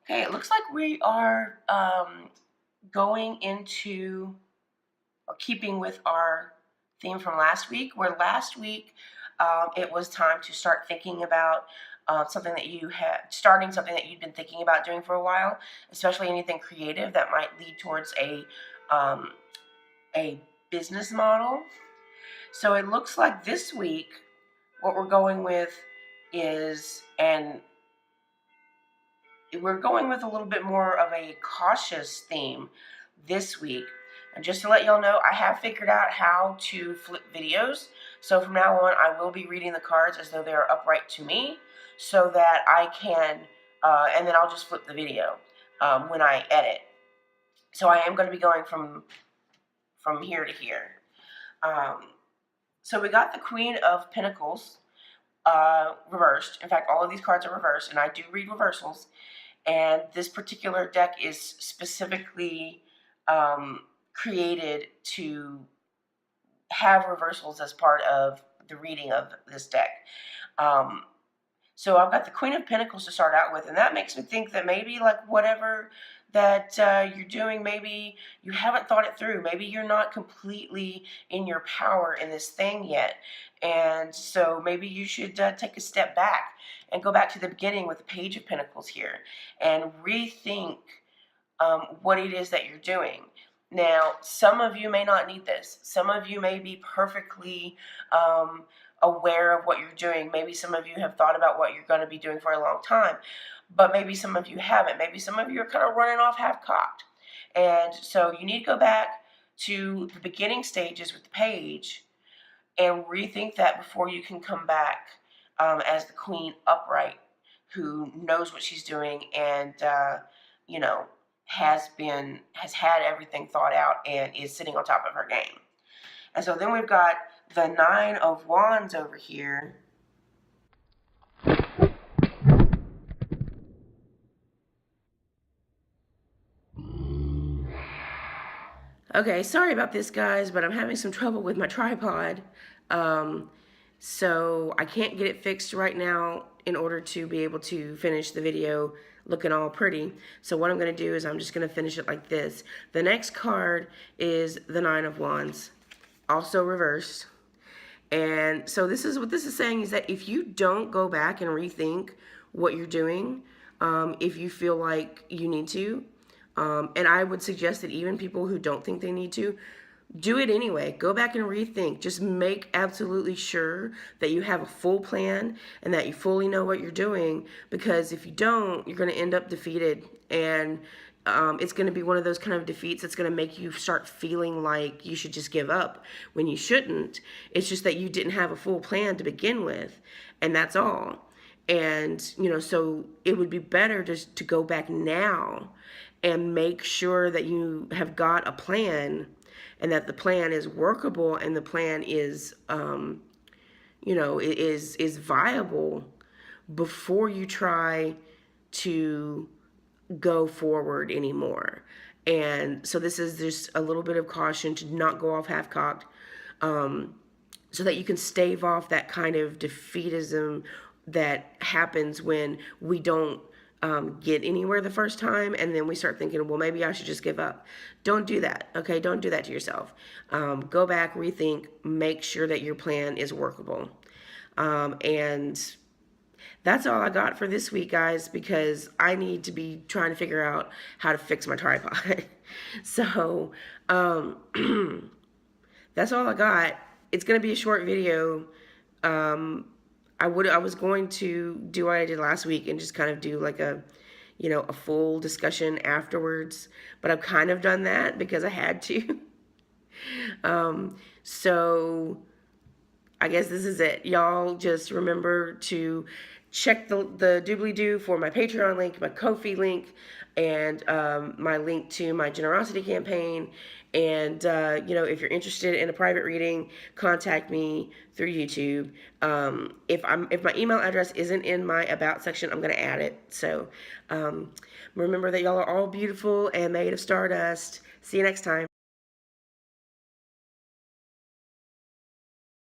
Okay, it looks like we are going into or keeping with our theme from last week, where last week it was time to start thinking about something that you had, starting something that you'd been thinking about doing for a while, especially anything creative that might lead towards um, a business model. So it looks like this week what we're going with is, and we're going with a little bit more of a cautious theme this week. And just to let y'all know, I have figured out how to flip videos. So from now on, I will be reading the cards as though they are upright to me so that I can, and then I'll just flip the video when I edit. So I am going to be going from here to here. So we got the Queen of Pentacles reversed. In fact, all of these cards are reversed, and I do read reversals. And this particular deck is specifically created to have reversals as part of the reading of this deck. So I've got the Queen of Pentacles to start out with, and that makes me think that maybe like whatever that you're doing, maybe you haven't thought it through. Maybe you're not completely in your power in this thing yet. And so maybe you should take a step back and go back to the beginning with the Page of Pentacles here and rethink what it is that you're doing. Now, some of you may not need this. Some of you may be perfectly aware of what you're doing. Maybe some of you have thought about what you're going to be doing for a long time, but maybe some of you haven't. Maybe some of you are kind of running off half-cocked. And so you need to go back to the beginning stages with the page and rethink that before you can come back as the queen upright, who knows what she's doing and, you know, has had everything thought out and is sitting on top of her game. And so then we've got the Nine of Wands over here. Okay, sorry about this, guys, but I'm having some trouble with my tripod. So I can't get it fixed right now in order to be able to finish the video looking all pretty. So what I'm going to do is I'm just going to finish it like this. The next card is the Nine of Wands, also reversed. And so this is what this is saying, is that if you don't go back and rethink what you're doing, if you feel like you need to, and I would suggest that even people who don't think they need to, do it anyway. Go back and rethink. Just make absolutely sure that you have a full plan and that you fully know what you're doing, because if you don't, you're going to end up defeated, and it's going to be one of those kind of defeats that's going to make you start feeling like you should just give up when you shouldn't. It's just that you didn't have a full plan to begin with, and that's all. And, you know, so it would be better just to go back now and make sure that you have got a plan, and that the plan is workable, and the plan is, you know, is viable before you try to go forward anymore. And so this is just a little bit of caution to not go off half-cocked, so that you can stave off that kind of defeatism that happens when we don't get anywhere the first time, and then we start thinking, well, maybe I should just give up. Don't do that, okay? Don't do that to yourself. Go back, rethink, make sure that your plan is workable. And that's all I got for this week, guys, because I need to be trying to figure out how to fix my tripod. So that's all I got. It's going to be a short video. I was going to do what I did last week and just kind of do like a, you know, a full discussion afterwards, but I've kind of done that because I had to. So I guess this is it. Y'all just remember to check the doobly-doo for my Patreon link, my Ko-fi link, and my link to my generosity campaign. And, you know, if you're interested in a private reading, contact me through YouTube. If my email address isn't in my About section, I'm going to add it. So remember that y'all are all beautiful and made of stardust. See you next time.